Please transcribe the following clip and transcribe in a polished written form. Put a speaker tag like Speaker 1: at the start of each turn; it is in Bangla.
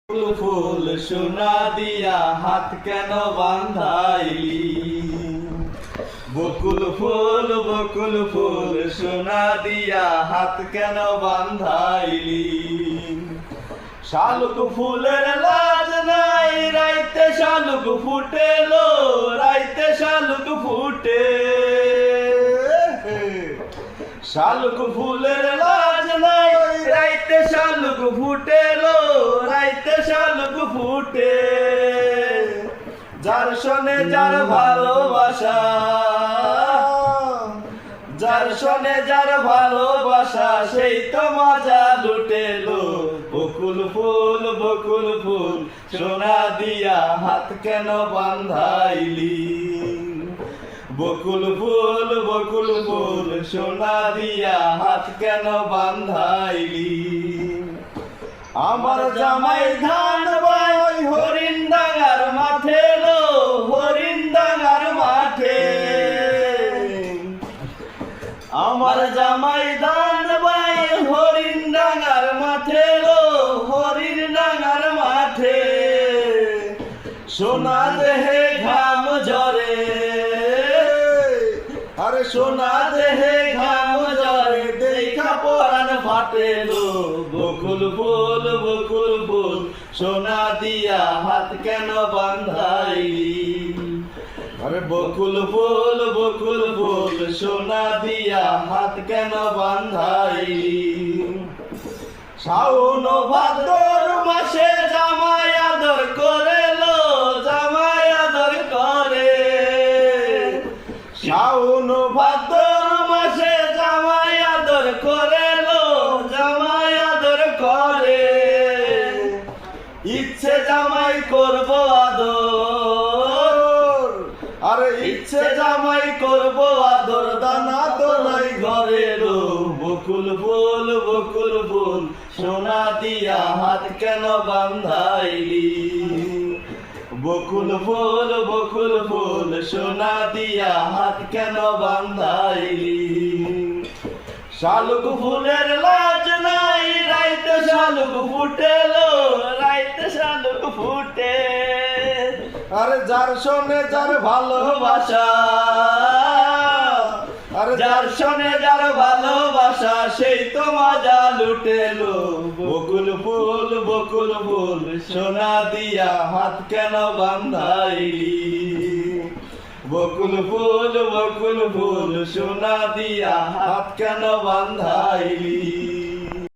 Speaker 1: ফুল ফুল সোনা দিয়া হাত কেন বাঁধাইলি? বকুল ফুল সোনা দিয়া হাত কেন বাঁধাইলি? শালুক ফুলের লাজ নাই, রাইতে শালুক ফুটেলো, রাইতে শালুক ফুটে। শালুক ফুলের লাজ নাই, রাইতে শালুক ফুটেলো, রাইতে শালুক ফুটে। যার শোনে যার ভালোবাসা, যার শোনে যার ভালোবাসা, সেই তো মজা লুটেলো। বকুল ফুল সোনা দিয়া হাত কেন বাঁধাইলি? বকুল ফুল সোনা দিয়া হাত কেন বাঁধাইলি? আমার জামাই ধান বাই হরিণ ডাঙ্গার মাঠে লো, হরিণ ডাঙ্গার মাঠে। আমার জামাই ধান বাই হরিণ ডাঙ্গার মাঠে লো, হরিণ ডাঙ্গার মাঠে। সোনা দেহে ঘাম ঝরে, আরে সোনা দেহে ঘাম ঝরে, দেখা পরাণ ফাটেলো। বকুল ফুল সোনা দিয়া হাত কেন বাঁধাইলি? আরে বকুল ফুল সোনা দিয়া হাত কেন বাঁধাইলি? শাওন ভাদর মাসে জামাই আদর করে লো, জামাই আদর করে। শাওন ভাদর মাসে জামাই আদর করে লো, জামাই আদর করে। ইচ্ছে জামাই করব আদর, আরে ইচ্ছে জামাই করব আদর, দানা তো নাই ঘরে লো। বকুল ফুল সোনা দিয়া হাত কেন বাঁধাইলি? বকুল ফুল সোনা দিয়া হাত কেন বাঁধাইলি? শালুক ফুলের লাজ নাই, রাইতে শালুক ফুটেলো, রাইতে শালুক ফুটে। আরে যার শোনে যার ভালোবাসা, আরে যার শোনে যার ভালোবাসা, সেই তো মজা লুটেলো। বকুল ফুল সোনা দিয়া হাত কেন বাঁধাইলি? বকুল ফুল সোনা দিয়া হাত কেন বাঁধাইলি?